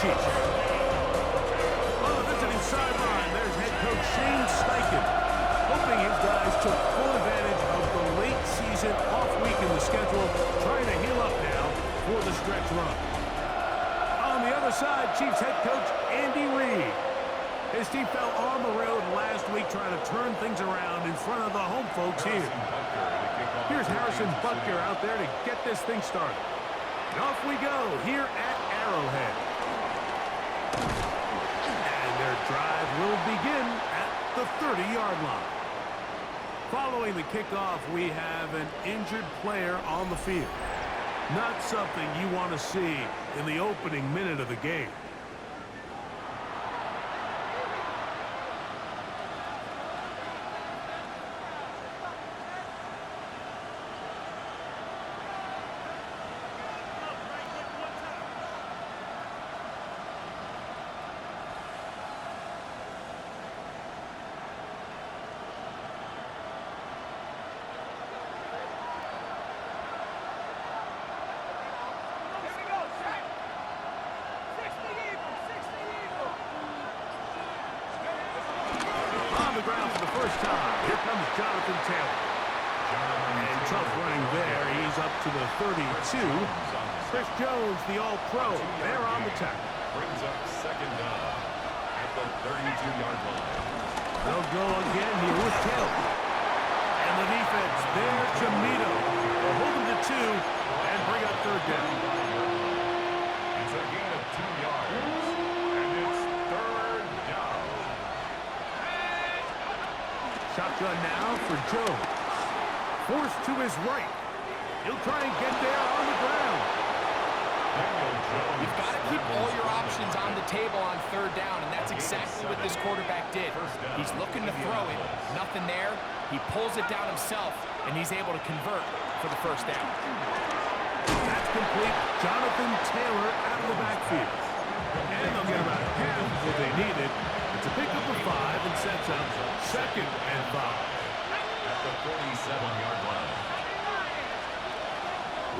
Chiefs. On the visiting sideline, there's head coach Shane Steichen, hoping his guys took full advantage of the late season off week in the schedule, trying to heal up now for the stretch run. On the other side, Chiefs head coach Andy Reid. His team fell on the road last week trying to turn things around in front of the home folks here. Here's Harrison Butker out there to get this thing started. And off we go here at Arrowhead. And their drive will begin at the 30-yard line. Following the kickoff, we have an injured player on the field. Not something you want to see in the opening minute of the game. First time. Here comes Jonathan Taylor. And tough running there. He's up to the 32. Chris Jones, the All-Pro, there on the tackle. Brings up second down at the 32-yard line. They'll go again here with Taylor. And the defense there to meet him. They'll hold him to 2 and bring up third down. It's a gain of 2 yards. And it's third down. Shotgun now for Jones. Forced to his right. He'll try and get there on the ground. You've got to keep all your options on the table on third down, and that's exactly what this quarterback did. He's looking to throw it. Nothing there. He pulls it down himself, and he's able to convert for the first down. That's complete. Jonathan Taylor out of the backfield. And they'll get about half of what they needed. It's a pickup of 5 and sets up second and 5. At the 47-yard line.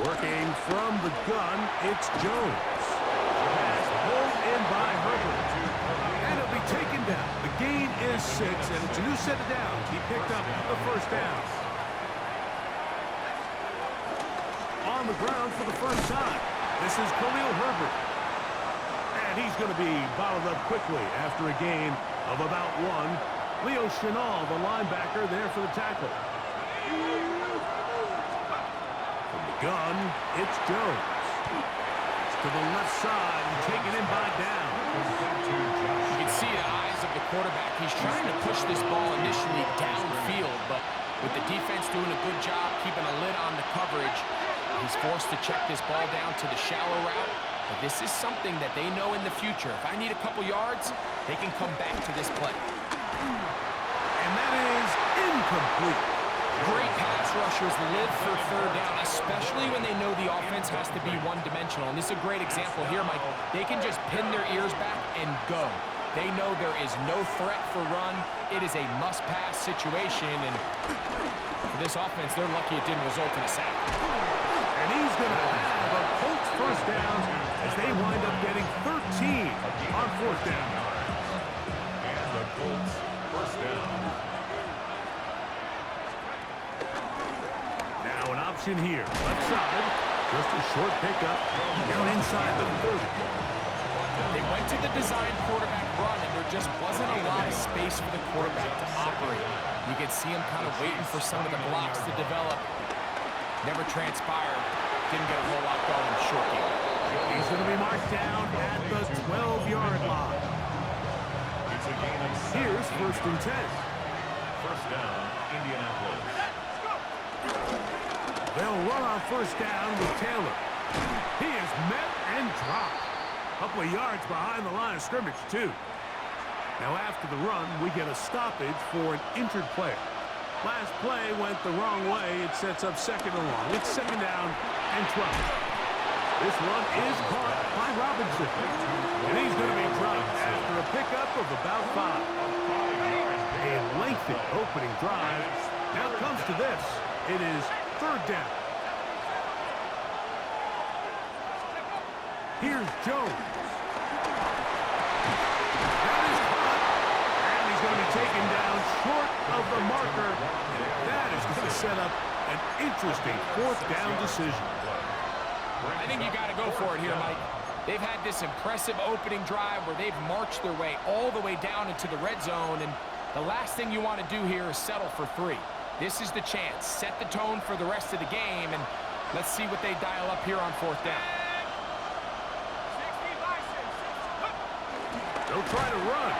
Working from the gun, it's Jones. Pass pulled in by Herbert. And it'll be taken down. The gain is 6, and it's a new set of downs. He picked up the first down. On the ground for the first time, this is Khalil Herbert. And he's going to be bottled up quickly after a gain of about 1. Leo Chenal, the linebacker, there for the tackle. From the gun, it's Jones. It's to the left side and taken in by down. You can see the eyes of the quarterback. He's trying to push this ball initially downfield, but with the defense doing a good job keeping a lid on the coverage, he's forced to check this ball down to the shallow route. But this is something that they know in the future. If I need a couple yards, they can come back to this play. And that is incomplete. Great pass rushers live for third down, especially when they know the offense has to be one-dimensional. And this is a great example here, Mike. They can just pin their ears back and go. They know there is no threat for run. It is a must-pass situation. And for this offense, they're lucky it didn't result in a sack. And he's going to have a Colts first down as they wind up getting 13 on fourth down. And the Colts first down. Now an option here. Left side. Just a short pickup. Down inside the 30. They went to the design quarterback run, and there just wasn't a lot of space for the quarterback to operate. You could see him kind of waiting for some of the blocks to develop. Never transpired. Didn't get a whole lot going short game. He's going to be marked down at the 12-yard line. It's a gain of 7. Here's first and 10. First down, Indianapolis. They'll run on first down with Taylor. He is met and dropped. A couple of yards behind the line of scrimmage, too. Now after the run, we get a stoppage for an injured player. Last play went the wrong way. It sets up second and long. It's second down and 12. This one is caught by Robinson. And he's going to be dropped after a pickup of about 5. A lengthy opening drive. Now comes to this. It is third down. Here's Jones. short of the marker. And that is going to set up an interesting fourth down decision. I think you got to go for it here, Mike. They've had this impressive opening drive where they've marched their way all the way down into the red zone, and the last thing you want to do here is settle for 3. This is the chance. Set the tone for the rest of the game, and let's see what they dial up here on fourth down. They'll try to run,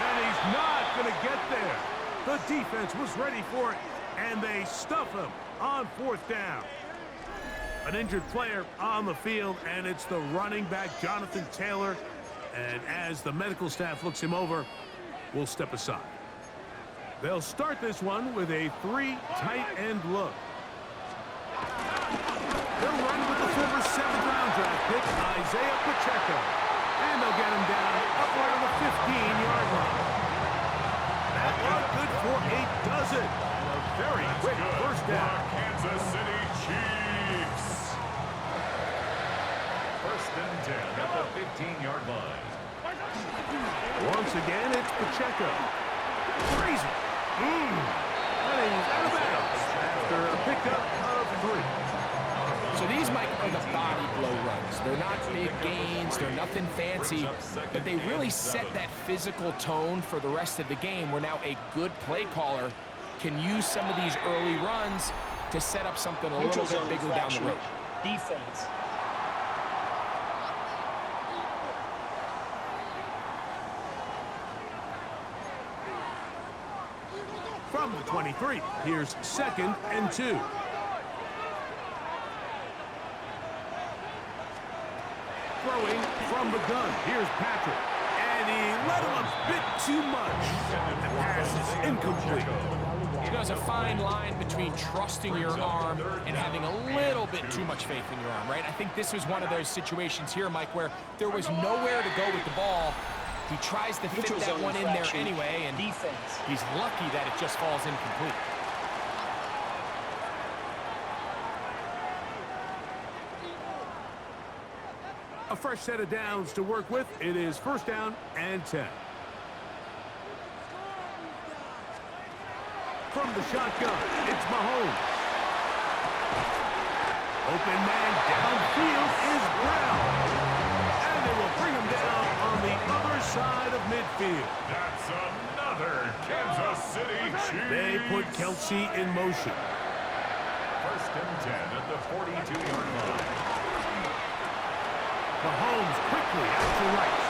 and he's not going to get there. The defense was ready for it, and they stuff him on fourth down. An injured player on the field, and it's the running back, Jonathan Taylor. And as the medical staff looks him over, we'll step aside. They'll start this one with a 3 tight end look. They'll run with the former 7th-round draft pick, Isaiah Pacheco. And they'll get him down up right on the 15-yard line. That one good for a dozen. And a very quick first down. Kansas City Chiefs. First and 10 at the 15-yard line. Once again, it's Pacheco. Crazy. And he's out of bounds after a pickup of 3. So these, Mike, are the body blow runs. They're not big gains. They're nothing fancy. But they really set that physical tone for the rest of the game where now a good play caller can use some of these early runs to set up something a little bit bigger down the road. Defense. From the 23, here's 2nd and 2. Throwing from the gun. Here's Patrick. And he let him a bit too much. The pass is incomplete. You know, there's a fine line between trusting your arm and having a little bit too much faith in your arm, right? I think this was one of those situations here, Mike, where there was nowhere to go with the ball. He tries to fit that one in there anyway, and he's lucky that it just falls incomplete. A fresh set of downs to work with. It is first down and 10. From the shotgun, it's Mahomes. Open man downfield is Brown. And they will bring him down on the other side of midfield. That's another Kansas City Chiefs. They put Kelsey in motion. First and 10 at the 42-yard line. Mahomes quickly out to Rice.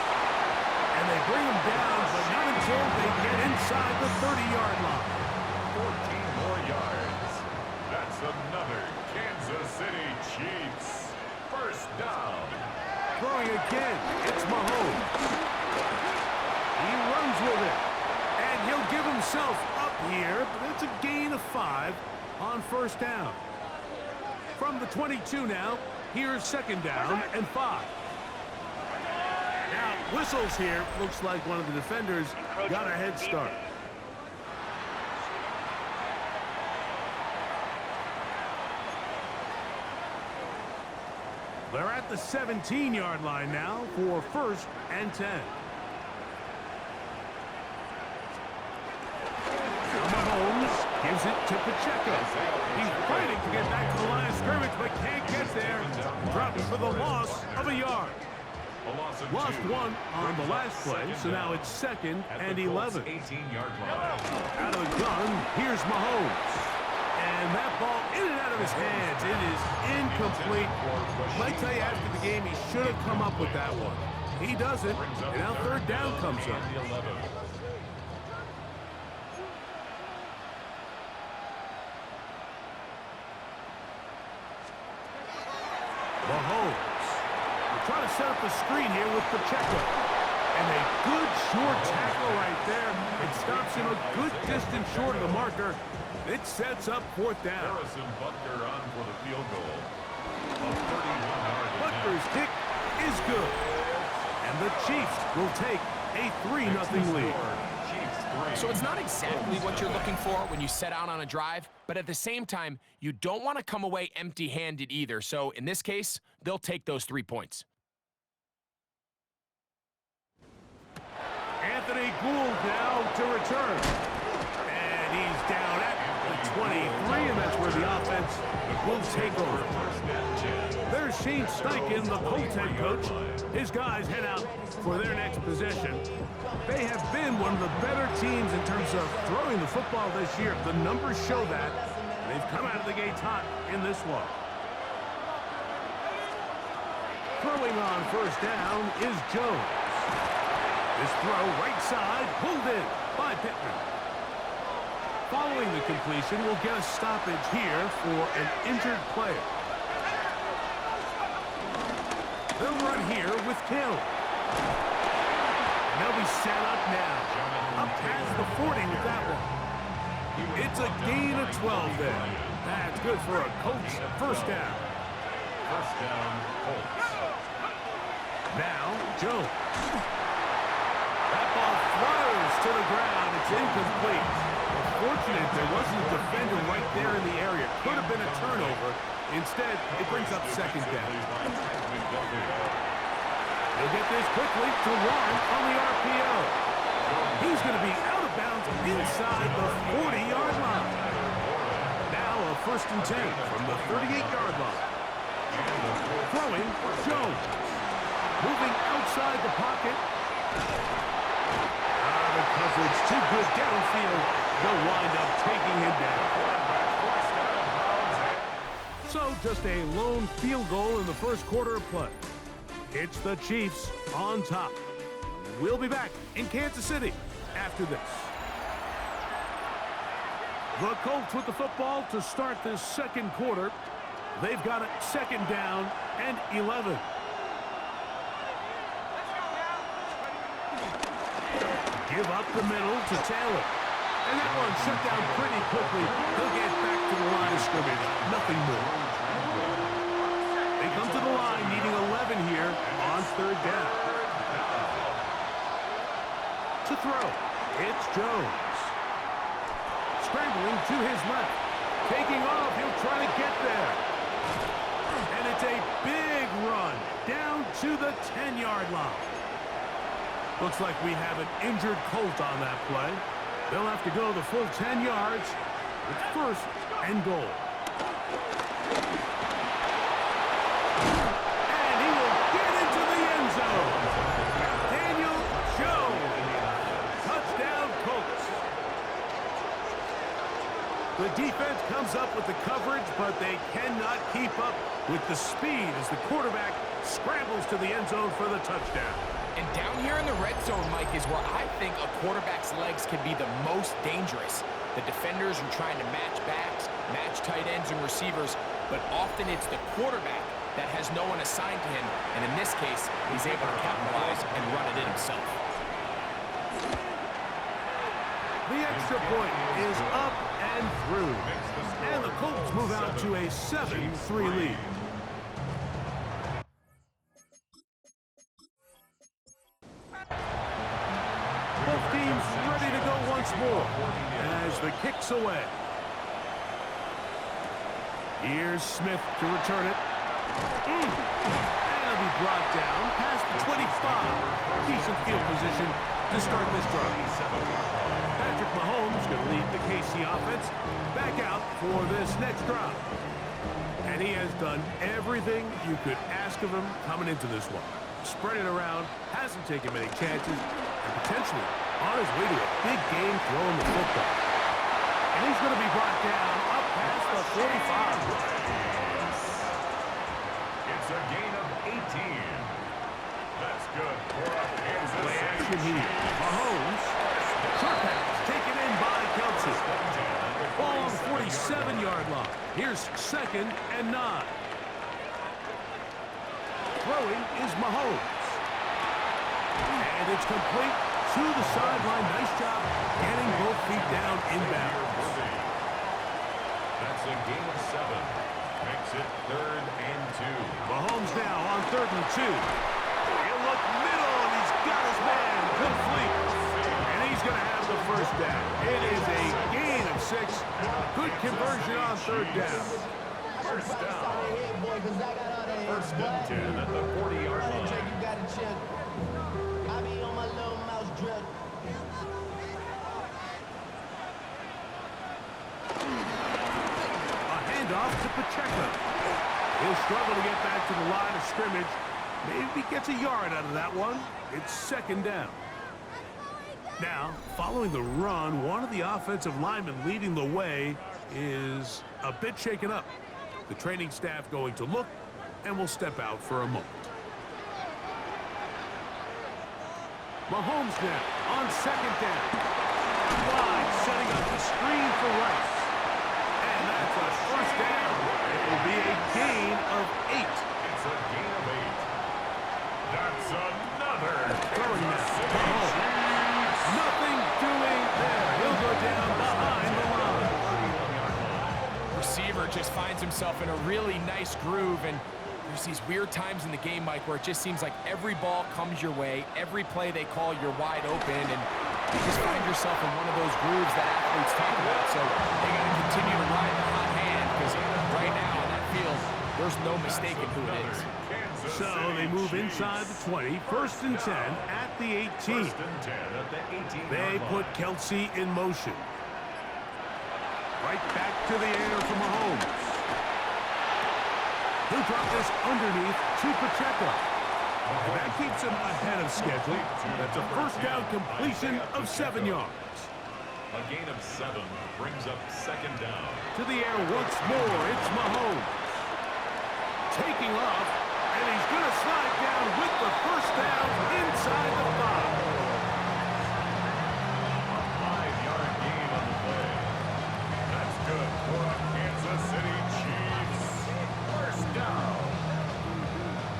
And they bring him down, but not until they get inside the 30-yard line. 14 more yards. That's another Kansas City Chiefs. First down. Throwing again, it's Mahomes. He runs with it. And he'll give himself up here, but it's a gain of 5 on first down. From the 22 now, here's second down and 5. Now, whistles here. Looks like one of the defenders got a head start. They're at the 17-yard line now for first and 10. Mahomes gives it to Pacheco. He's fighting to get back to the line of scrimmage, but can't get there. Dropped for the loss of a yard. Lost 1 on the last play, so now it's 2nd and 11. 18-yard line. Out of the gun, here's Mahomes. And that ball in and out of his hands. It is incomplete. Might tell you after the game he should have come up with that one. He doesn't, and now third down comes up. Mahomes. Trying to set up the screen here with Pacheco. And a good short tackle right there. It stops him a good distance short of the marker. It sets up fourth down. Harrison Butker on for the field goal. A 31-yard Butker's kick is good. And the Chiefs will take a 3-0 lead. So it's not exactly what you're looking for when you set out on a drive, but at the same time, you don't want to come away empty-handed either. So in this case, they'll take those 3 points. Anthony Gould now to return. 23, and that's where the offense will take over. There's Shane Steichen, the Colts head coach. His guys head out for their next possession. They have been one of the better teams in terms of throwing the football this year. The numbers show that. They've come out of the gates hot in this one. Throwing on first down is Jones. This throw right side, pulled in by Pittman. Following the completion, we'll get a stoppage here for an injured player. They'll run here with Taylor. And they'll be set up now. Up past the 40 with that one. It's a gain of 12 there. That's good for a Colts first down. First down, Colts. Now, Jones. That ball flies to the ground. It's incomplete. Fortunate there wasn't a defender right there in the area. Could have been a turnover. Instead, it brings up second down. He'll get this quickly to Warren on the RPO. He's going to be out of bounds inside the 40-yard line. Now a 1st and 10 from the 38-yard line. Throwing, Jones. Moving outside the pocket. The coverage too good downfield. They'll wind up taking him down. So just a lone field goal in the first quarter of play. It's the Chiefs on top. We'll be back in Kansas City after this. The Colts with the football to start this second quarter. They've got it second down and 11. Give up the middle to Taylor. And that one shut down pretty quickly. He'll get back to the line of scrimmage. Nothing more. They come to the line needing 11 here on third down. To throw, it's Jones. Scrambling to his left. Taking off, he'll try to get there. And it's a big run down to the 10-yard line. Looks like we have an injured Colt on that play. They'll have to go the full 10 yards. It's 1st and goal. And he will get into the end zone. Daniel Jones. Touchdown, Colts. The defense comes up with the coverage, but they cannot keep up with the speed as the quarterback scrambles to the end zone for the touchdown. And down here in the red zone, Mike, is where I think a quarterback's legs can be the most dangerous. The defenders are trying to match backs, match tight ends and receivers, but often it's the quarterback that has no one assigned to him, and in this case, he's able to capitalize and run it in himself. The extra point is up and through, and the Colts move out to a 7-3 lead. Both teams ready to go once more as the kick's away. Here's Smith to return it. And it'll be brought down past the 25. Decent field position to start this drive. Patrick Mahomes going to lead the KC offense back out for this next drive. And he has done everything you could ask of him coming into this one. Spread it around, hasn't taken many chances, and potentially on his way to a big game throwing the football. And he's going to be brought down up past the 45. It's a gain of 18. That's good for a Kansas Play City. action here. Mahomes. Short pass taken in by Kelsey. Ball on the 47-yard line. Here's 2nd and 9. Throwing is Mahomes. And it's complete to the sideline. Nice job getting both feet down inbounds. That's a gain of 7. Makes it 3rd and 2. Mahomes now on 3rd and 2. He'll look middle, and he's got his man complete. And he's going to have the first down. It is a gain of 6. Good conversion on 3rd down. First down. 1st and 10 at the 40-yard line. Pacheco. He'll struggle to get back to the line of scrimmage. Maybe gets a yard out of that one. It's second down. Now, following the run, one of the offensive linemen leading the way is a bit shaken up. The training staff going to look and will step out for a moment. Mahomes now on second down. Wide, setting up the screen for Rice. And that's a first down. It will be a gain of 8. It's a gain of 8. That's another Throwing now. Mahomes. Nothing doing there. He'll go down behind the line. Receiver just finds himself in a really nice groove, and there's these weird times in the game, Mike, where it just seems like every ball comes your way, every play they call, you're wide open, and you just find yourself in one of those grooves that athletes talk about. So they got to continue to ride the hot hand, because right now on that field, there's no mistaking who it is. So they move inside the 20, first and 10 at the 18. They put Kelsey in motion. Right back to the air for Mahomes. He'll drop this underneath to Pacheco. And that keeps him ahead of schedule. That's a first down completion of 7 yards. A gain of 7 brings up second down. To the air once more, it's Mahomes. Taking off, and he's going to slide down with the first down inside the 5. A 5-yard gain on the play. That's good for the Kansas City Chiefs. First down.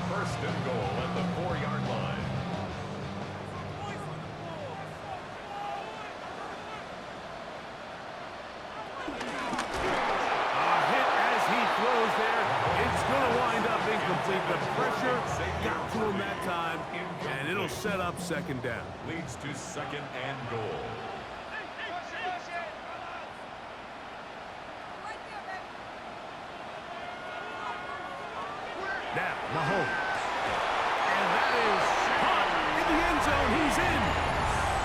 First and goal at the 4-yard line. Incomplete. The pressure got to him that time, and it'll set up second down. Leads to second and goal. Now, Mahomes. And that is caught in the end zone. He's in.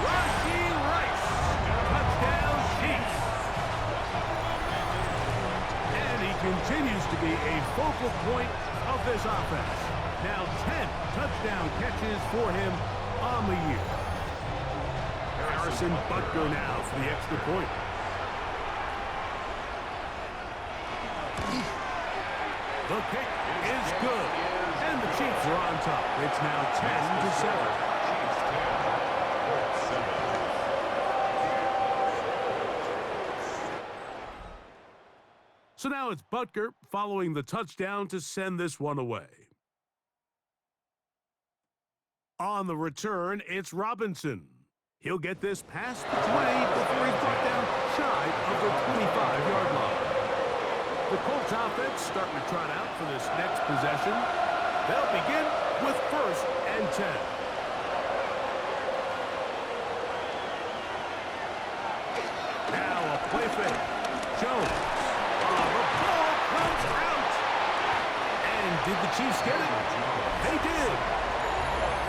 Rashee Rice. Touchdown, Chiefs. And he continues to be a focal point of this offense. Now 10 touchdown catches for him on the year. Harrison Butker now for the extra point. The kick is good. And the Chiefs are on top. It's now 10-7. So now it's Butker following the touchdown to send this one away. On the return, it's Robinson. He'll get this past the 20 before he's brought down shy of the 25-yard line. The Colts offense starting to trot out for this next possession. They'll begin with first and 10. Now a play fake. Jones. The ball comes out. And did the Chiefs get it? They did.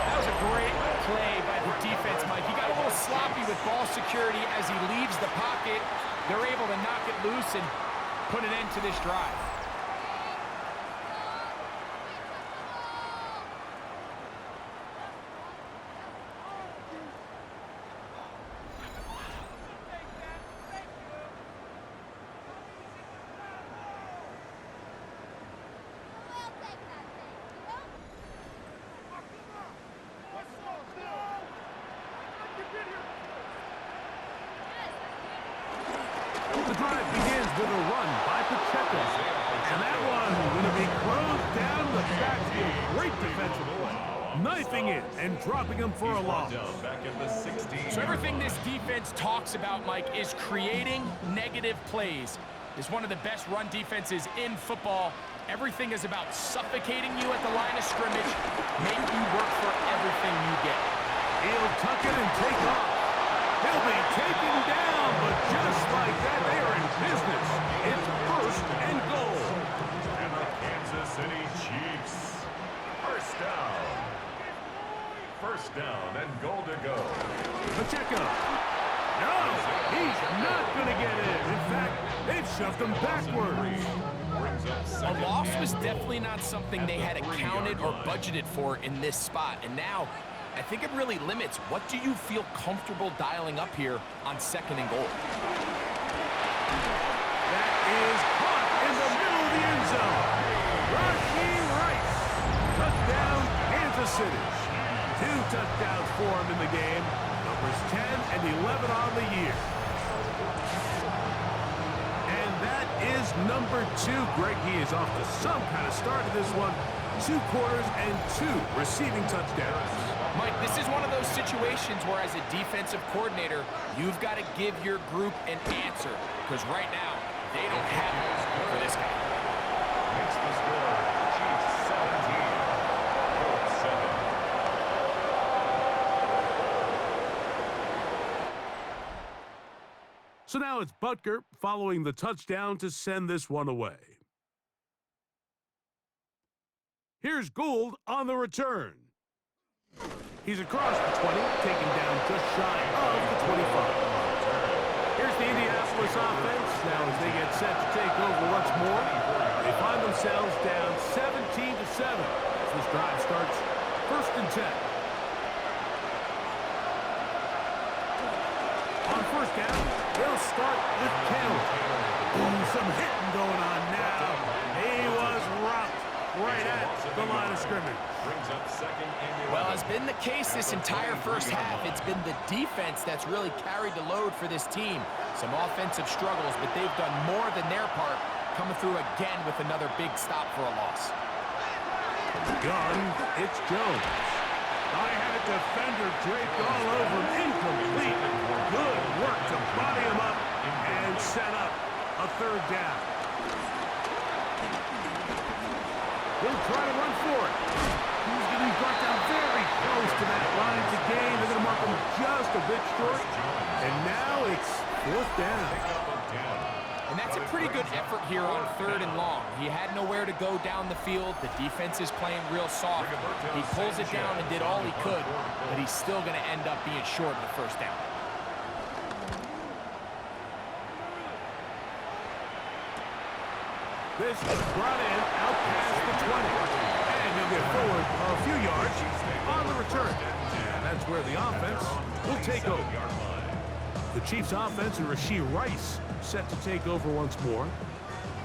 That was a great play by the defense, Mike. He got a little sloppy with ball security as he leaves the pocket. They're able to knock it loose and put an end to this drive. The drive begins with a run by Pacheco. And that one going to be closed down the backfield. Great defensive play. Knifing it and dropping him for a loss. So everything this defense talks about, Mike, is creating negative plays. It's one of the best run defenses in football. Everything is about suffocating you at the line of scrimmage, make you work for everything you get. He'll tuck it and take off. He'll be taken down, but just like that, they are in business. It's first and goal. And the Kansas City Chiefs. First down. First down and goal to go. Pacheco. No, he's not going to get in. In fact, they've shoved him backwards. Brings up A second loss and was goal. definitely not something they had accounted or budgeted for in this spot. And now, I think it really limits what do you feel comfortable dialing up here on 2nd and goal. That is caught in the middle of the end zone. Rashee Rice. Touchdown, Kansas City. 2 touchdowns for him in the game. Numbers 10 and 11 on the year. And that is number 2. Greg, he is off to some kind of start to this one. 2 quarters and 2 receiving touchdowns. Mike, this is one of those situations where as a defensive coordinator, you've got to give your group an answer. Because right now, they don't have it for this guy. Makes the score. Chiefs 17. Colts 7. So now it's Butker following the touchdown to send this one away. Here's Gould on the return. He's across the 20, taken down just shy of the 25. Here's the Indianapolis offense. Now as they get set to take over once more, they find themselves down 17-7 as this drive starts 1st and 10. On 1st down, they'll start with Taylor. Ooh, some hitting going on now. He was rocked right at the line of scrimmage. Brings up 2nd and 11. Well, as been the case this entire first half, it's been the defense that's really carried the load for this team. Some offensive struggles, but they've done more than their part, coming through again with another big stop for a loss. Gun, it's Jones. I had a defender draped all over him, incomplete. Good work to body him up and set up a 3rd down. He'll try to run for it. He's going to be brought down very close to that line to gain. They're going to mark him just a bit short. And now it's 4th down. And that's a pretty good effort here on 3rd and long. He had nowhere to go down the field. The defense is playing real soft. He pulls it down and did all he could, but he's still going to end up being short of the 1st down. This is brought in out past the 20. And he'll get forward a few yards on the return. And that's where the offense will take over. The Chiefs' offense and Rashee Rice set to take over once more.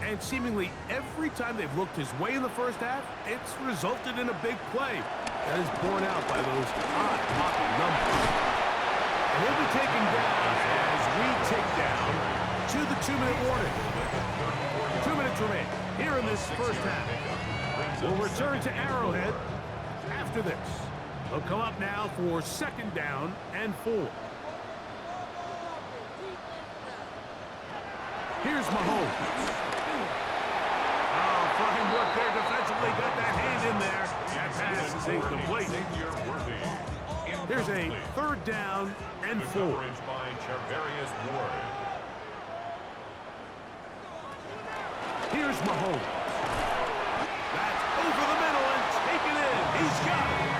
And seemingly every time they've looked his way in the first half, it's resulted in a big play that is borne out by those eye-popping numbers. And he'll be taken down as we take down to the 2-minute warning. 2 minutes remain here in this first half. We'll return to Arrowhead after this. They'll come up now for 2nd down and 4. Here's Mahomes. Oh, fine work there defensively. Got that hand in there. That pass is incomplete. Here's a 3rd down and 4. Here's Mahomes. That's over the middle and taken in. He's got it.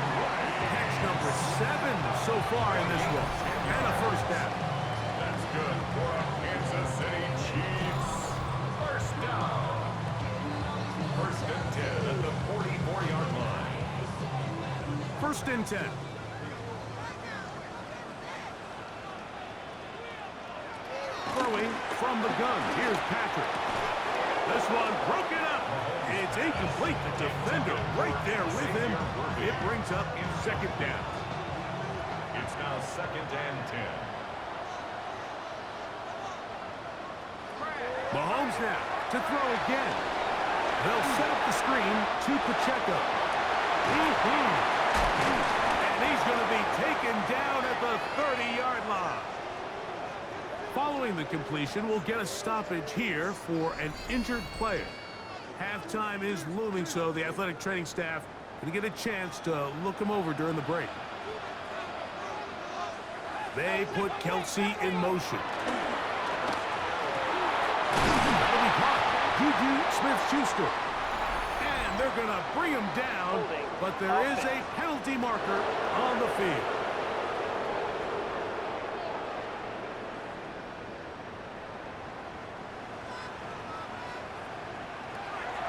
Catch number 7 so far in this one. And a 1st down. That's good for a Kansas City Chiefs. 1st down. 1st and 10 at the 44-yard line. 1st and 10. Throwing from the gun. Here's Patrick. This one broken up. It's incomplete. The defender right there with him. It brings up 2nd down. It's now 2nd and 10. Mahomes now to throw again. They'll set up the screen to Pacheco. And he's going to be taken down at the 30-yard line. Following the completion, we'll get a stoppage here for an injured player. Halftime is looming, so the athletic training staff going to get a chance to look him over during the break. They put Kelsey in motion. That'll be caught. Juju Smith-Schuster. And they're going to bring him down, but there is a penalty marker on the field.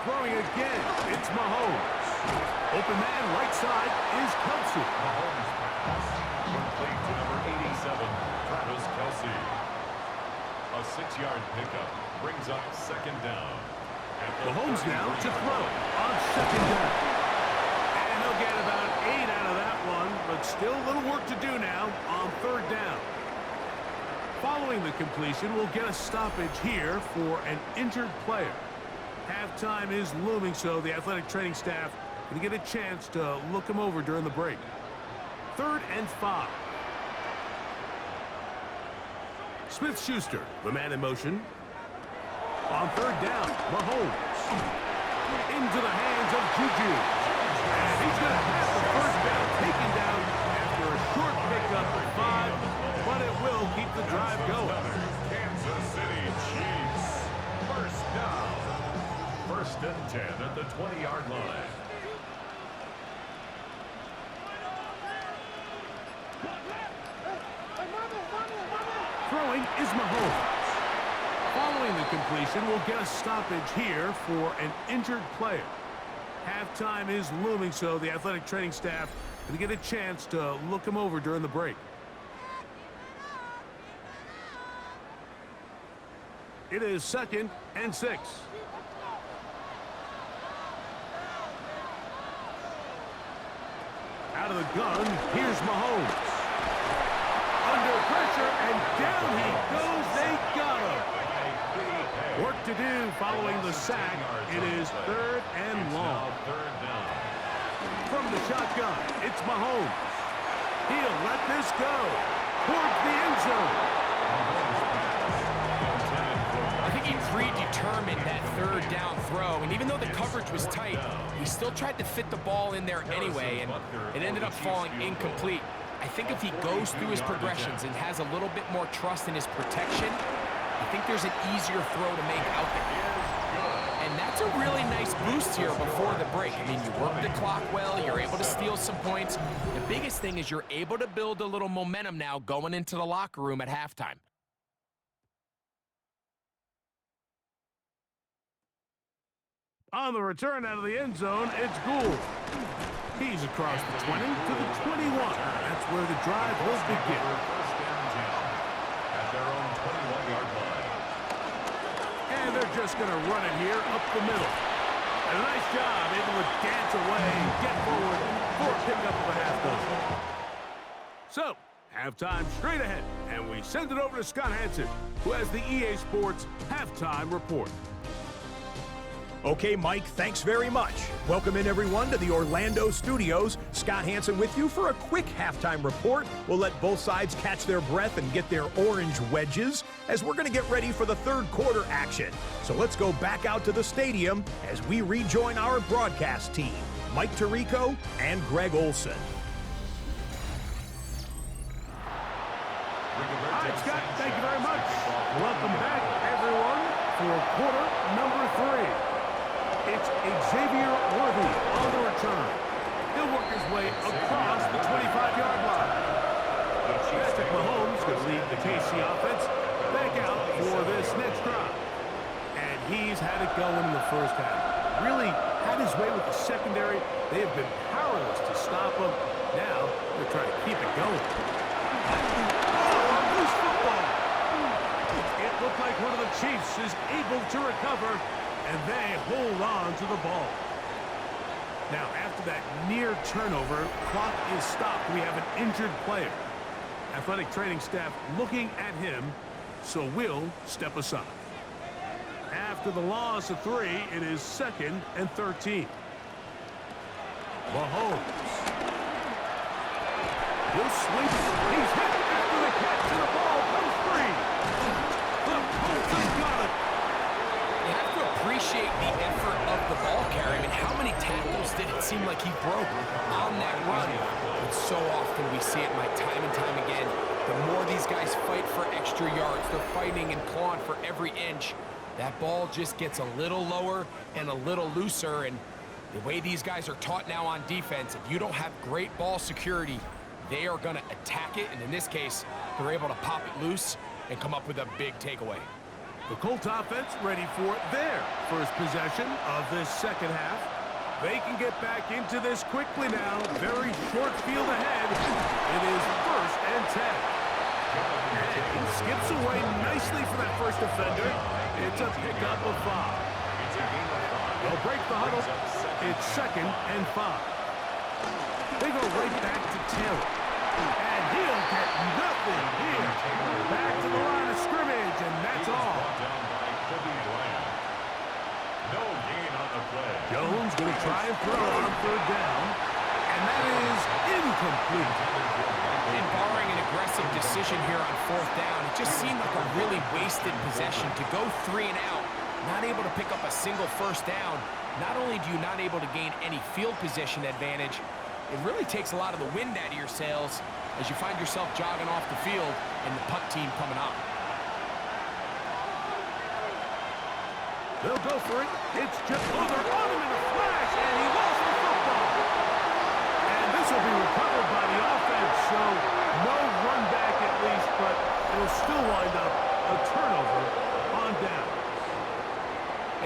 Throwing again. It's Mahomes. Open man right side is Kelsey. Mahomes pass. Complete to number 87, Travis Kelsey. A 6-yard pickup brings up second down. Mahomes now to throw on second down. And he'll get about 8 out of that one, but still a little work to do now on third down. Following the completion, we'll get a stoppage here for an injured player. Halftime is looming, so the athletic training staff can get a chance to look him over during the break. 3rd and 5. Smith-Schuster, the man in motion. On third down, Mahomes. Into the hands of Juju. And he's going to have the first down taken down after a short pickup of 5, but it will keep the drive going. Kansas City Chiefs. First down. 1st and 10 at the 20-yard line. Throwing is Mahomes. Following the completion, we'll get a stoppage here for an injured player. Halftime is looming, so the athletic training staff can get a chance to look him over during the break. It is 2nd and 6. Out of the gun, here's Mahomes. Under pressure, and down he goes. They got him. Work to do following the sack. It is 3rd and long. From the shotgun, it's Mahomes. He'll let this go towards the end zone. I think he predetermined that 3rd down throw, and even though the coverage was tight, he still tried to fit the ball in there anyway, and it ended up falling incomplete. I think if he goes through his progressions and has a little bit more trust in his protection, I think there's an easier throw to make out there. And that's a really nice boost here before the break. I mean, you work the clock well, you're able to steal some points. The biggest thing is you're able to build a little momentum now going into the locker room at halftime. On the return out of the end zone, it's Gould. He's across the 20 to the 21. That's where the drive will begin. First and 10 at their own 21-yard line. And they're just going to run it here up the middle. And a nice job, able to dance away and get forward for a pickup of a half dozen. So, halftime straight ahead, and we send it over to Scott Hansen, who has the EA Sports Halftime Report. Okay, Mike, thanks very much. Welcome in, everyone, to the Orlando studios. Scott Hansen with you for a quick halftime report. We'll let both sides catch their breath and get their orange wedges as we're going to get ready for the third quarter action. So let's go back out to the stadium as we rejoin our broadcast team, Mike Tirico and Greg Olson. All right, Scott, thank you very much. Welcome back, everyone, for quarter number 3. It's Xavier Worthy on the return. He'll work his way across the 25-yard line. Patrick Mahomes could lead the KC offense back out for this next drive. And he's had it going in the first half. Really had his way with the secondary. They have been powerless to stop him. Now they're trying to keep it going. Oh, a loose football. It looked like one of the Chiefs is able to recover, and they hold on to the ball. Now, after that near turnover, clock is stopped. We have an injured player. Athletic training staff looking at him, so we'll step aside. After the loss of 3, it is 2nd and 13. Mahomes. He'll sweep. He's hit after the catch, and the ball comes free. The Colts have got it. You have to appreciate the effort of the ball carrier. I mean, how many tackles did it seem like he broke on that run? But so often we see it, Mike, time and time again. The more these guys fight for extra yards, they're fighting and clawing for every inch. That ball just gets a little lower and a little looser. And the way these guys are taught now on defense, if you don't have great ball security, they are going to attack it. And in this case, they're able to pop it loose and come up with a big takeaway. The Colts offense ready for their first possession of this second half. They can get back into this quickly now. Very short field ahead. It is 1st and 10. And he skips away nicely for that first defender. It's a pickup of 5. They'll break the huddle. It's 2nd and 5. They go right back to Taylor. And he'll get nothing here. Back to the line of scrimmage, and that's all. No gain on the play. Jones going to try and throw on 3rd down. And that is incomplete. And barring an aggressive decision here on 4th down, it just seemed like a really wasted possession to go 3 and out, not able to pick up a single 1st down. Not only do you not able to gain any field position advantage, it really takes a lot of the wind out of your sails as you find yourself jogging off the field and the punt team coming on. They'll go for it. It's just they're on him in a flash, and he lost the football. And this will be recovered by the offense, so no run back at least, but it'll still wind up a turnover on down.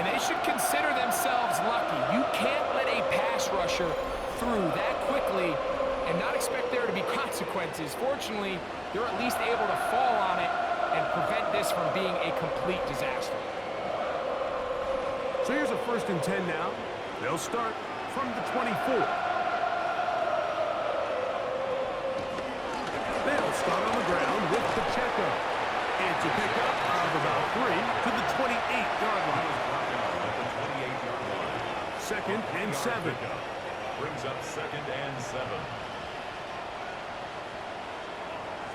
And they should consider themselves lucky. You can't let a pass rusher through that quickly and not expect there to be consequences. Fortunately, they're at least able to fall on it and prevent this from being a complete disaster. So here's a 1st and 10 now. They'll start from the 24. They'll start on the ground with Pacheco. It's a pickup of about 3 to the 28-yard line. 2nd and 7. Brings up 2nd and 7.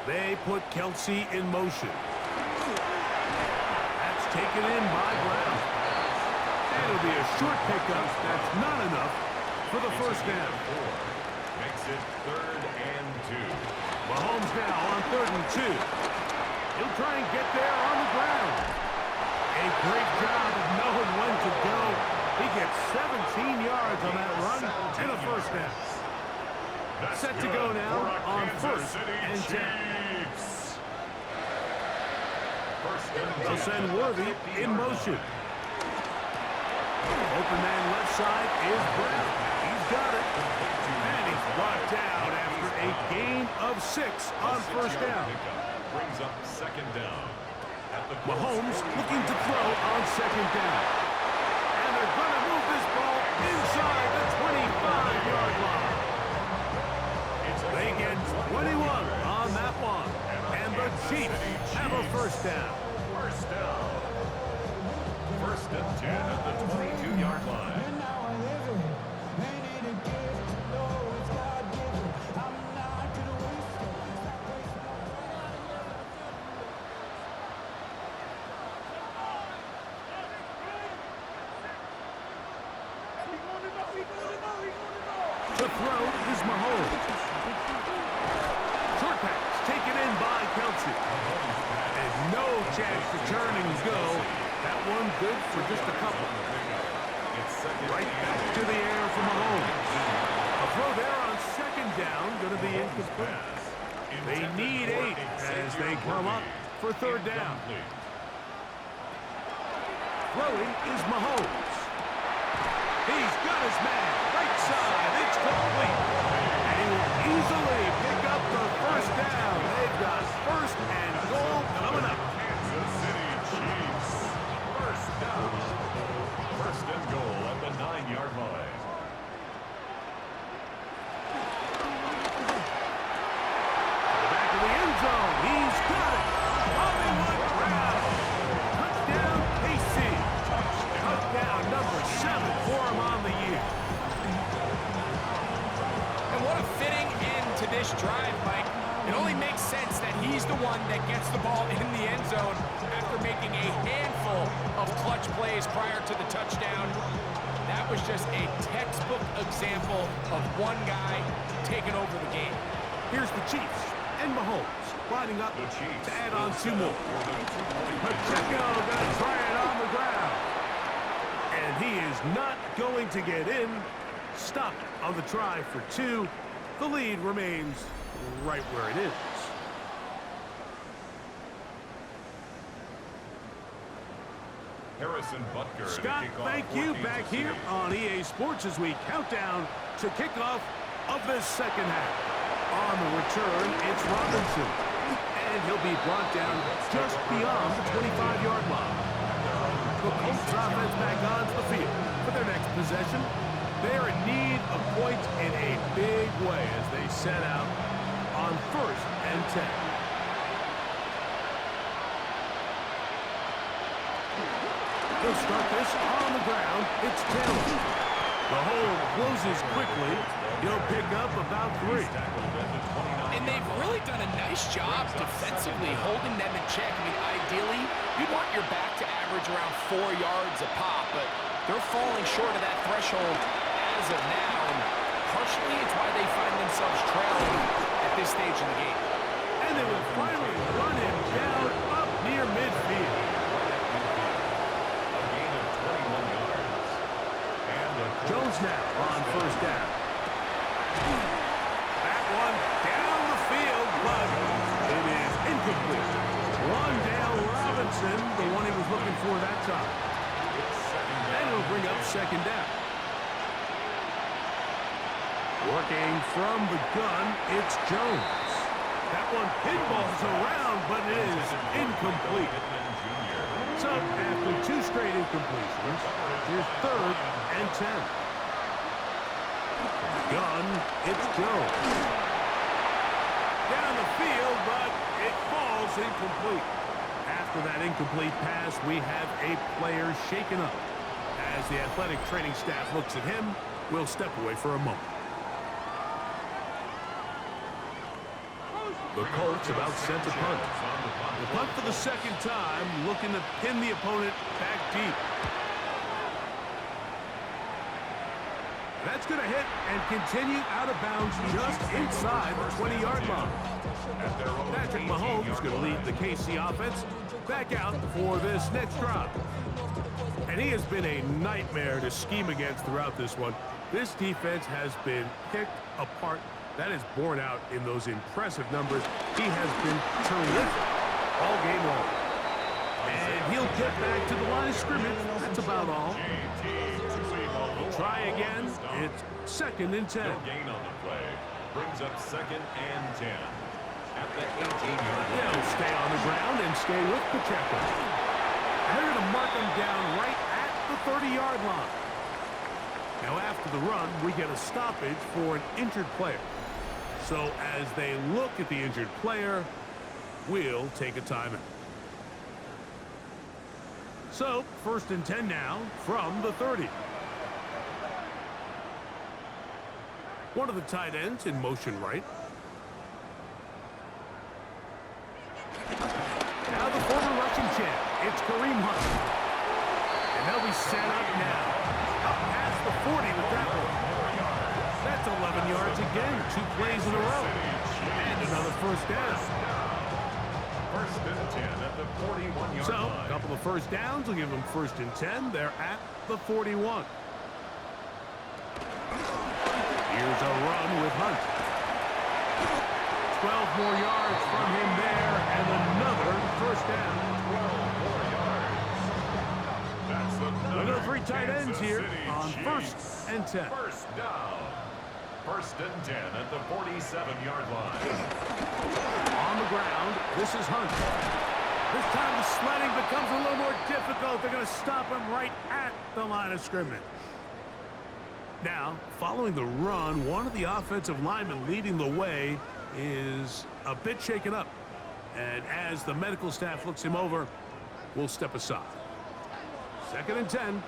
They put Kelsey in motion. That's taken in by Brown. It'll be a short pickup. That's not enough for the 1st down. Makes it 3rd and 2. Mahomes now on 3rd and 2. He'll try and get there on the ground. A great job of knowing when to go. He gets 17 yards on that run and a 1st down. Set to go now on 1st and 10. They'll send Worthy in motion. Open man left side is Brown. He's got it. And he's brought down after a gain of 6 on 1st down. Brings up 2nd down. Mahomes looking to throw on 2nd down. And they're going to move this ball inside the 25-yard line. They get 21 on that one. And the Chiefs have a 1st down. 1st down. 1st and 10 at the 22-yard line. To throw is Mahomes. Short pass taken in by Kelsey. And no chance to turn and go. That one good for just a couple. Right back to the air for Mahomes. A throw there on 2nd down, going to be incomplete. They need 8 as they come up for 3rd down. Throwing is Mahomes. He's got his man. Right side. It's complete. And he will easily pick up the 1st down. They've got 1st and goal coming up. Kansas City Chiefs. 1st down. 1st and goal at the 9-yard line. To the back of the end zone. He's got it. Hollywood Brown. Touchdown, KC. Touchdown number 7 for him on the year. And what a fitting end to this drive, Mike. It only makes sense that he's the one that gets the ball in the end zone after making a handful of clutch plays prior to the touchdown. That was just a textbook example of one guy taking over the game. Here's the Chiefs and Mahomes lining up to add on 2 more. Pacheco going to try it on the ground. And he is not going to get in. Stopped on the try for 2. The lead remains right where it is. Harrison Butker. Scott, thank you. Back here on EA Sports as we count down to kickoff of this second half. On the return, it's Robinson. And he'll be brought down just beyond the 25-yard line. The Colts offense back onto the field for their next possession. They're in need of points in a big way as they set out on 1st and 10. They'll start this on the ground. It's Taylor. The hole closes quickly. He'll pick up about 3. And they've really done a nice job defensively holding them in check. I mean, ideally, you'd want your back to average around 4 yards a pop, but they're falling short of that threshold as of now. And partially, it's why they find themselves trailing at this stage in the game. And they will finally run him down up near midfield. A gain of 21 yards. And Jones now on 1st down. That one down the field, but it is incomplete. Rondale Robinson, the one he was looking for that time. And it'll bring up 2nd down. Working from the gun, it's Jones. That one pinballs around, but it is incomplete. So after 2 straight incompletions, here's 3rd and 10. Gun, it's Jones. Down the field, but it falls incomplete. After that incomplete pass, we have a player shaken up. As the athletic training staff looks at him, we'll step away for a moment. The Colts about set to punt. The punt for the 2nd time, looking to pin the opponent back deep. That's going to hit and continue out of bounds just inside the 20-yard line. Patrick Mahomes is going to lead the KC offense back out for this next drive. And he has been a nightmare to scheme against throughout this one. This defense has been picked apart. That is borne out in those impressive numbers. He has been terrific all game long. And he'll get back to the line of scrimmage. That's about all. Try again. It's 2nd and 10. No gain on the play. Brings up 2nd and 10. At the 18-yard line. They'll stay on the ground and stay with Pacheco. And they're going to mark him down right at the 30-yard line. Now after the run, we get a stoppage for an injured player. So as they look at the injured player, we'll take a timeout. So 1st and 10 now from the 30. One of the tight ends in motion right. Now the former Russian champ, it's Kareem Hunt. And they'll be set up now. Up past the 40 with that one. That's 11 yards again. 2 plays in a row. And another 1st down. 1st and 10 at the 41-yard line. So, a couple of 1st downs will give them 1st and 10. They're at the 41. Here's a run with Hunt. 12 more yards from him there, and another 1st down. 12 more yards. That's Another 3 tight ends here on Chiefs. 1st and 10. 1st down. 1st and 10 at the 47-yard line. On the ground, this is Hunt. This time the sledding becomes a little more difficult. They're going to stop him right at the line of scrimmage. Now, following the run, one of the offensive linemen leading the way is a bit shaken up. And as the medical staff looks him over, we'll step aside. 2nd and 10.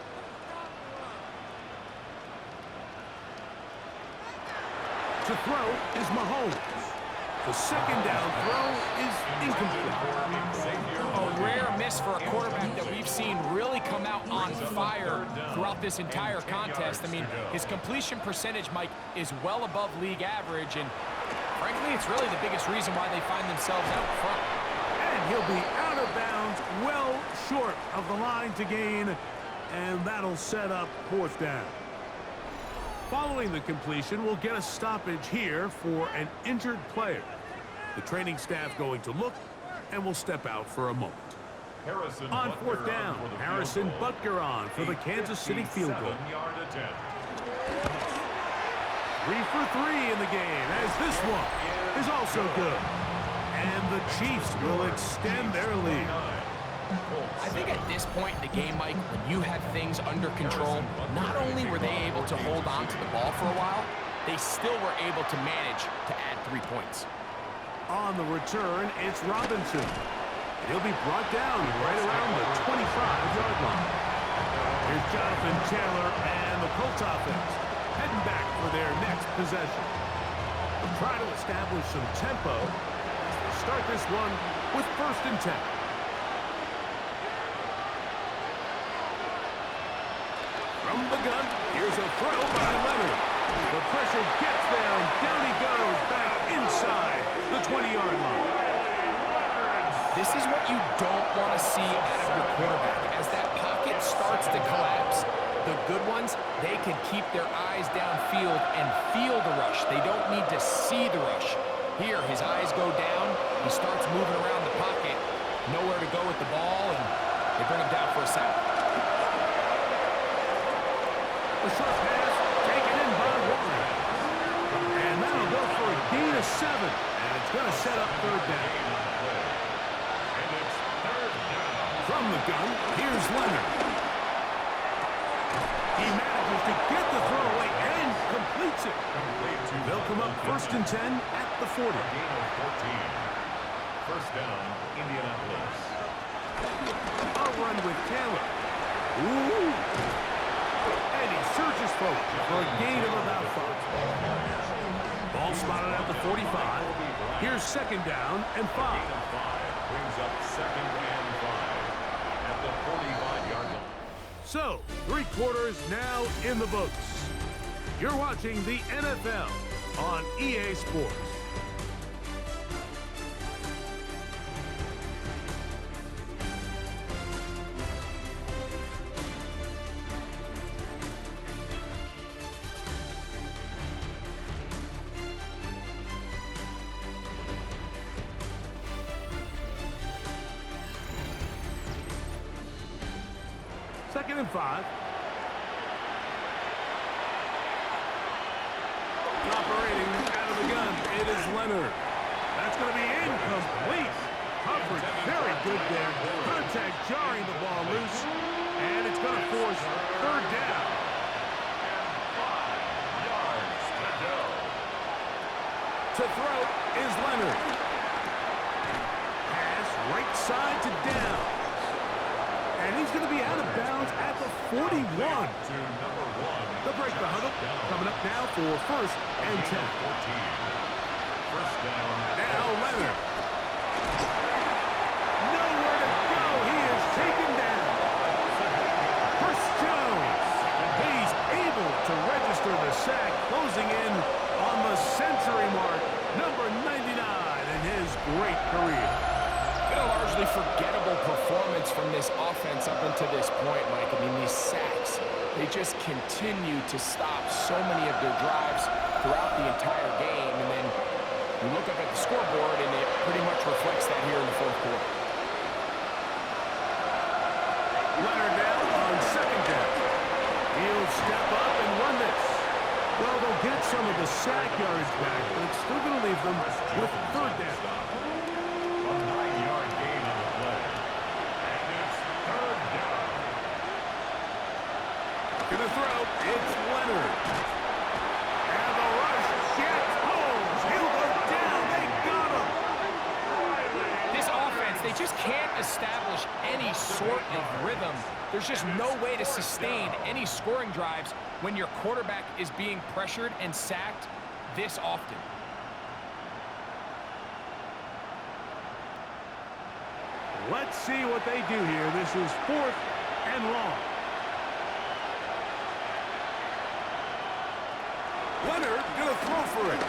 To throw is Mahomes. The 2nd down throw is incomplete. A rare miss for a quarterback that we've seen really come out on fire throughout this entire contest. I mean, his completion percentage, Mike, is well above league average, and frankly, it's really the biggest reason why they find themselves out front. And he'll be out of bounds, well short of the line to gain, and that'll set up 4th down. Following the completion, we'll get a stoppage here for an injured player. The training staff going to look, and we'll step out for a moment. On fourth down, Harrison Butker on for the Kansas City field goal. 3 for 3 in the game, as this one is also good. And the Chiefs will extend their lead. I think at this point in the game, Mike, when you had things under control, not only were they able to hold on to the ball for a while, they still were able to manage to add 3 points. On the return, it's Robinson. He'll be brought down right around the 25-yard line. Here's Jonathan Taylor and the Colts offense heading back for their next possession. They'll try to establish some tempo as they start this one with 1st and 10. From the gun, here's a throw by Leonard. The pressure gets there, and down he goes back inside the 20-yard line. This is what you don't want to see out of your quarterback. As that pocket starts to collapse, the good ones, they can keep their eyes downfield and feel the rush. They don't need to see the rush. Here, his eyes go down. He starts moving around the pocket. Nowhere to go with the ball, and they bring him down for a sack. A short pass taken in by Warren. And that'll go for a gain of 7. And it's going to set up 3rd down. From the gun, here's Leonard. He manages to get the throw away and completes it. They'll come up 1st and 10 at the 40. First down, Indianapolis. A run with Taylor. Ooh. And he surges forward for a gain of about 5. Ball spotted at the 45. Here's 2nd down and 5. Brings up 2nd and 5 at the 45-yard line. So, 3 quarters now in the books. You're watching the NFL on EA Sports. Second and 5. Operating out of the gun, it is Leonard. That's going to be incomplete. Coverage very good there. Contact jarring the ball loose. And it's going to force 3rd down. 5 yards to go. To throw is Leonard. Pass right side to down. And he's going to be out of bounds at the 41. To number 1. They'll break the huddle. Coming up now for 1st and 10. 1st down. Now Leonard. Nowhere to go. He is taken down. Chris Jones. He's able to register the sack, closing in on the century mark. Number 99 in his great career. Been a largely forgettable performance from this offense up until this point, Mike. I mean, these sacks, they just continue to stop so many of their drives throughout the entire game. And then you look up at the scoreboard, and it pretty much reflects that here in the 4th quarter. Leonard now on 2nd down. He'll step up and run this. Well, they'll get some of the sack yards back, but it's still going to leave them with 3rd down. A 9-yard gain on the play. And it's 3rd down. Gonna throw, it's Leonard. And the rush gets Holmes. He'll go down. They got him. This offense, they just can't establish any sort of rhythm. There's just no way to sustain any scoring drives when your quarterback is being pressured and sacked this often. Let's see what they do here. This is 4th and long. Leonard gonna throw for it.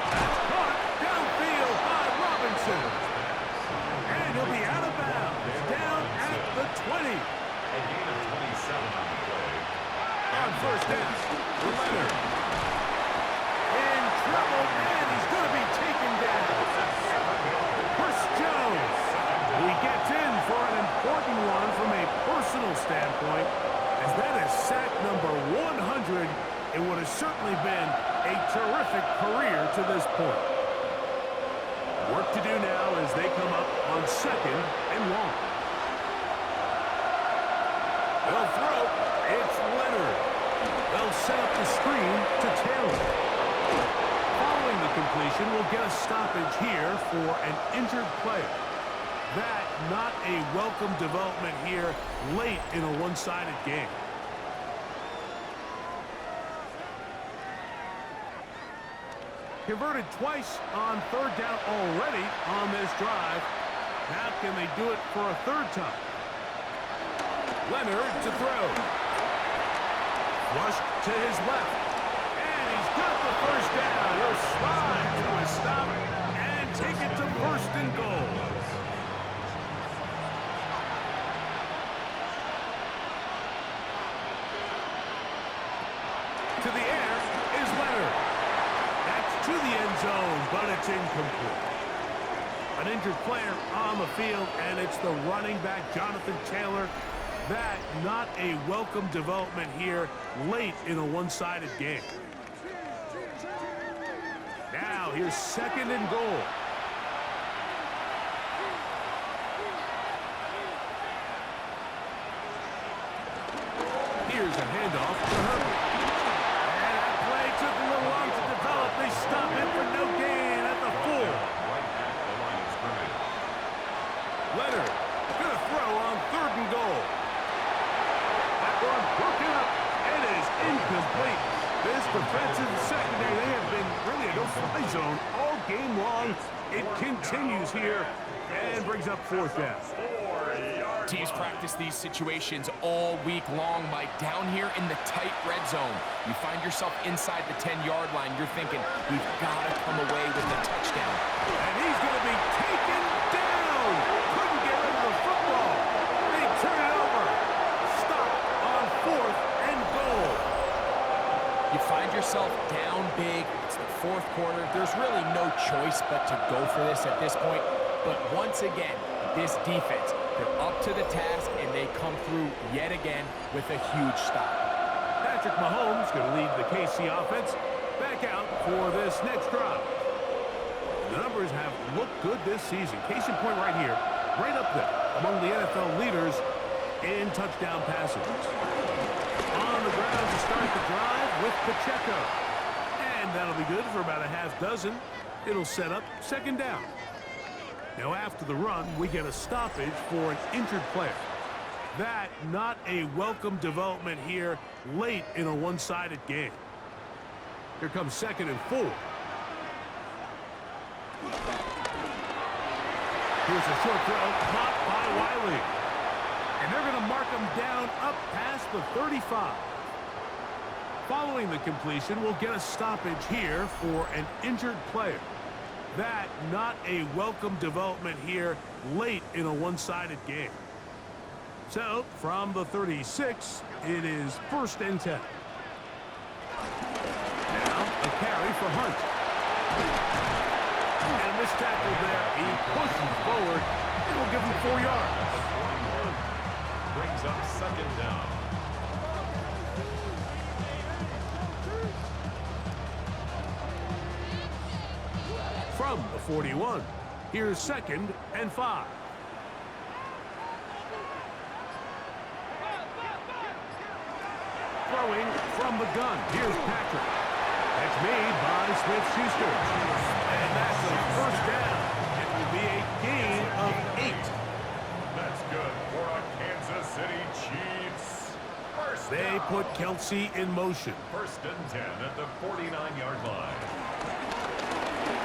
That's caught downfield by Robinson. And he'll be out of bounds, down at the 20. A gain of 27 on the play. On 1st down, Leonard. In trouble, and he's gonna be taken down. Chris Jones. He to this point. Work to do now as they come up on 2nd and long. They'll throw. It's Leonard. They'll set up the screen to Taylor. Following the completion, we'll get a stoppage here for an injured player. That not a welcome development here late in a one-sided game. Converted twice on 3rd down already on this drive. Now can they do it for a 3rd time? Leonard to throw. Flushed to his left. And he's got the 1st down. He'll slide to a stop and take it to 1st and goal. To the air is Leonard. That's to the end zone, but it's incomplete. An injured player on the field, and it's the running back, Jonathan Taylor. That not a welcome development here late in a one-sided game. Now here's 2nd and goal. Here's a handoff to Herbert. And that play took a little long to develop. They stop it for no gain at the 4. Right at the line of scrimmage. Leonard gonna throw on 3rd and goal. That one broken up. It is incomplete. This defensive secondary, they have been really a no-fly zone all game long. It continues here and brings up 4th down. Teams practice these situations all week long. Mike, down here in the tight red zone, you find yourself inside the 10-yard line. You're thinking, we've got to come away with a touchdown. And he's going to be taken down. Couldn't get rid of the football. They turn it over. Stop on 4th and goal. You find yourself down big. It's the 4th quarter. There's really no choice but to go for this at this point. But once again, this defense, they're up to the task, and they come through yet again with a huge stop. Patrick Mahomes going to lead the KC offense back out for this next drive. The numbers have looked good this season. Case in point right here, right up there among the NFL leaders in touchdown passes. On the ground to start the drive with Pacheco. And that'll be good for about a half dozen. It'll set up 2nd down. Now after the run, we get a stoppage for an injured player. That not a welcome development here late in a one-sided game. Here comes 2nd and 4. Here's a short throw caught by Wiley. And they're going to mark him down up past the 35. Following the completion, we'll get a stoppage here for an injured player. That not a welcome development here late in a one-sided game. So, from the 36, it is 1st and 10. Now, a carry for Hunt. And a missed tackle there. He pushes forward. It'll give him 4 yards. Brings up 2nd down. From the 41, here's 2nd and 5. Throwing from the gun, here's Patrick. That's made by Smith-Schuster. And that's a 1st down. It will be a gain of 8. That's good for a Kansas City Chiefs. They put Kelsey in motion. 1st and 10 at the 49-yard line.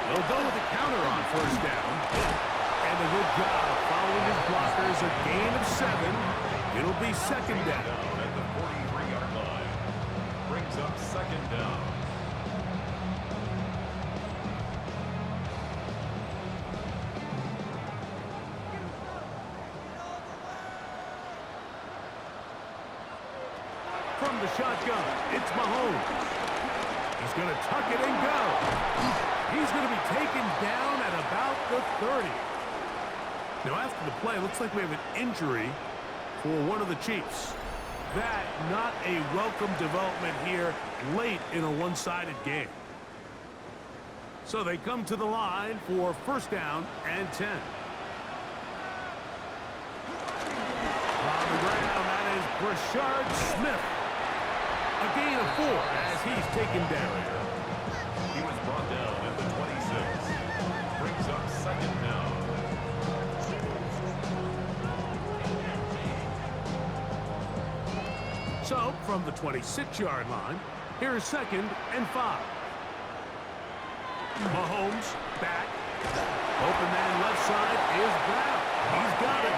They'll go with the counter on 1st down. And a good job following his blockers. A gain of 7. It'll be 2nd down. At the 43-yard line. Brings up 2nd down. From the shotgun, it's Mahomes. He's going to tuck it and go. He's going to be taken down at about the 30. Now, after the play, it looks like we have an injury for one of the Chiefs. That not a welcome development here late in a one-sided game. So So they come to the line for first down and 10. On the ground, that is Brashard Smith. A gain of 4 as he's taken down. He was brought down at the 26. Brings up second down. So, from the 26-yard line, here's second and 5. Mahomes back. Open man left side is Brown. He's got it.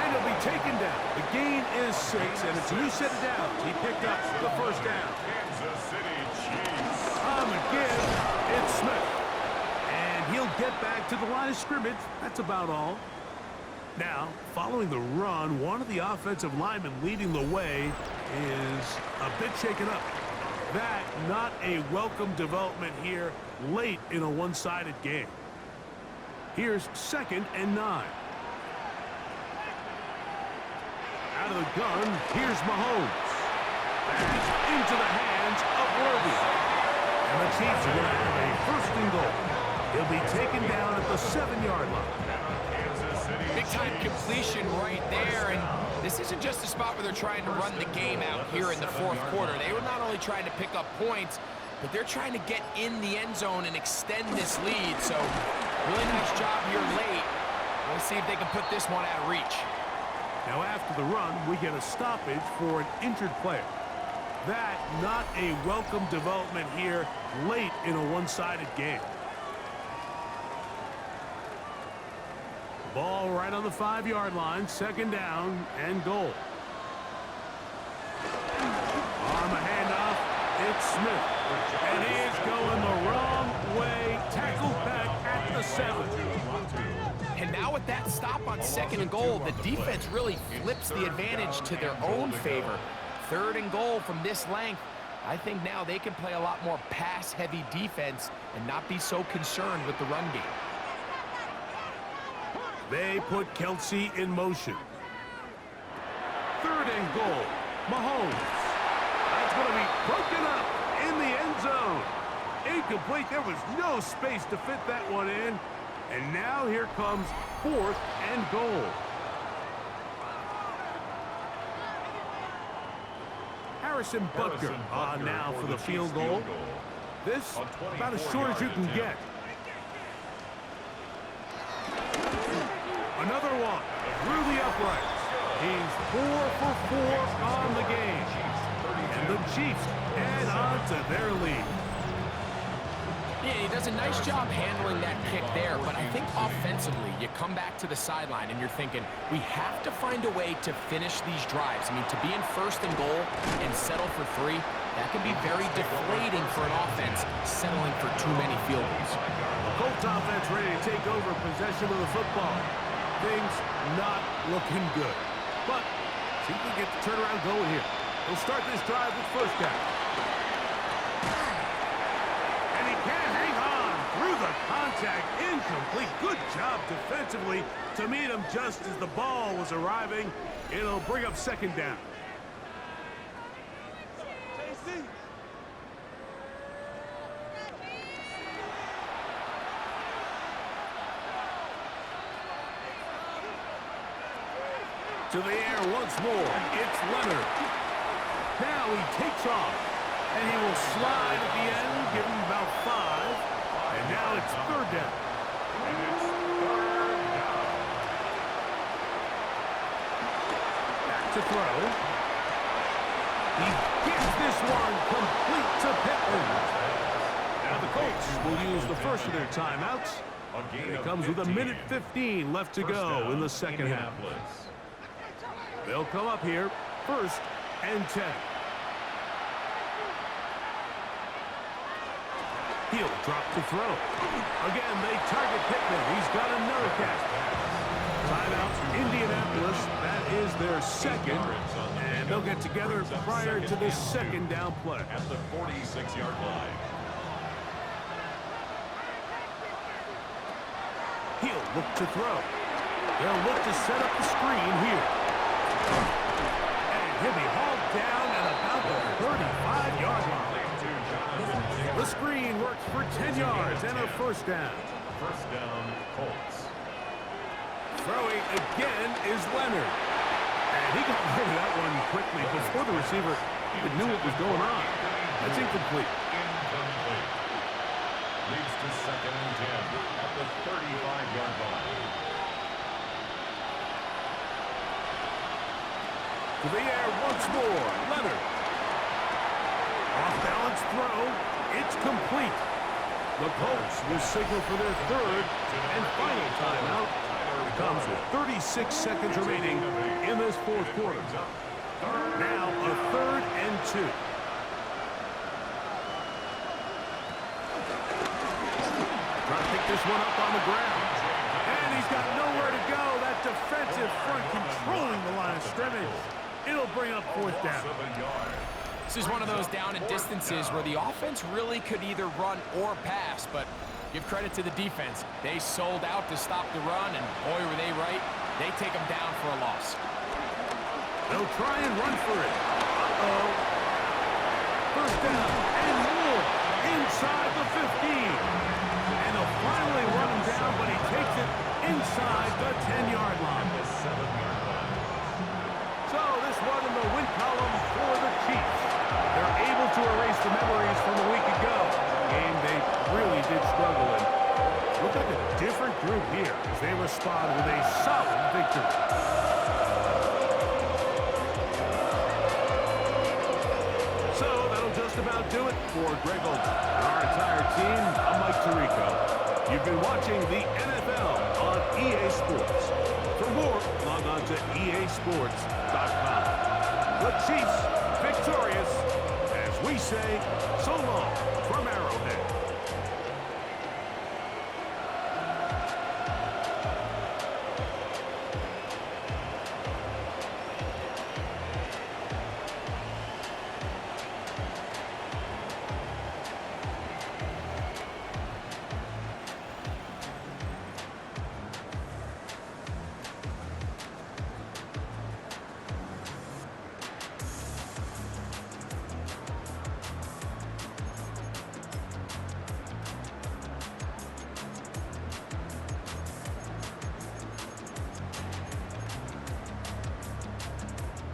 And he'll be taken down. The gain is 6, and it's a new set of downs. He picked up the first down. Kansas City Chiefs. On the give, it's Smith. And he'll get back to the line of scrimmage. That's about all. Now, following the run, one of the offensive linemen leading the way is a bit shaken up. That, not a welcome development here late in a one-sided game. Here's second and 9. Out of the gun, here's Mahomes. Pass into the hands of Worthy. And the Chiefs are going to have a first and goal. He'll be taken down at the 7-yard line. Big-time completion right there, and this isn't just a spot where they're trying to run the game out here in the fourth quarter. They were not only trying to pick up points, but they're trying to get in the end zone and extend this lead. So, really nice job here late. Let's see if they can put this one out of reach. Now, after the run, we get a stoppage for an injured player. That, not a welcome development here late in a one-sided game. Ball right on the 5-yard line, second down and goal. On the handoff, it's Smith. And he is going the wrong way, tackled back at the 7. And now with that stop on second and goal, the defense really flips the advantage to their own favor. Third and goal from this length. I think now they can play a lot more pass-heavy defense and not be so concerned with the run game. They put Kelsey in motion. Third and goal. Mahomes. That's going to be broken up in the end zone. Incomplete. There was no space to fit that one in. And now here comes fourth and goal. Harrison Butker on now for the field goal. This about as short as you can get. Another one through the uprights. He's 4 for 4 on the game. And the Chiefs add on to their lead. Yeah, he does a nice job handling that kick there, but I think offensively, you come back to the sideline and you're thinking, we have to find a way to finish these drives. I mean, to be in first and goal and settle for 3, that can be very deflating for an offense settling for too many field goals. Colts offense ready to take over possession of the football. Things not looking good. But see if we get the turnaround going here. They'll start this drive with first down. And he can't hang on through the contact. Incomplete. Good job defensively to meet him just as the ball was arriving. It'll bring up second down. To the air once more. It's Leonard. Now he takes off. And he will slide at the end, give him about 5. And now it's third down. And it's third down. Back to throw. He gets this one complete to Pittman. Now the Colts will use the first of their timeouts. And it comes with 1:15 left to go in the second half. They'll come up here, first and 10. He'll drop to throw. Again, they target Pittman. He's got another catch. Timeout, Indianapolis. That is their second. And they'll get together prior to this second down play. At the 46-yard line. He'll look to throw. They'll look to set up the screen here. And he'll be hauled down at about the 35-yard line. The screen works for 10 yards and a first down. First down, Colts. Throwing again is Leonard. And he got rid of that one quickly before the receiver even knew what was going on. That's incomplete. Incomplete. Leads to second and 10 at the 35-yard line. To the air once more. Leonard. Off-balance throw. It's complete. The Colts will signal for their third and final timeout. It comes with 36 seconds remaining in this fourth quarter. Now a 3rd and 2. Trying to pick this one up on the ground. And he's got nowhere to go. That defensive front controlling the line of scrimmage. It'll bring up 4th down. This is one of those down and distances where the offense really could either run or pass, but give credit to the defense. They sold out to stop the run, and boy, were they right. They take them down for a loss. They'll try and run for it. Uh-oh. First down and more inside the 15. And they'll finally run him down, but he takes it inside the 10-yard line. So this one in the win column for the Chiefs. They're able to erase the memories from a week ago. A game they really did struggle in. Look like a different group here as they respond with a solid victory. So that'll just about do it for Greg Olden and our entire team. I'm Mike Tirico. You've been watching the NFL on EA Sports. For more, log on to easports.com. The Chiefs victorious, as we say so long from Arrowhead.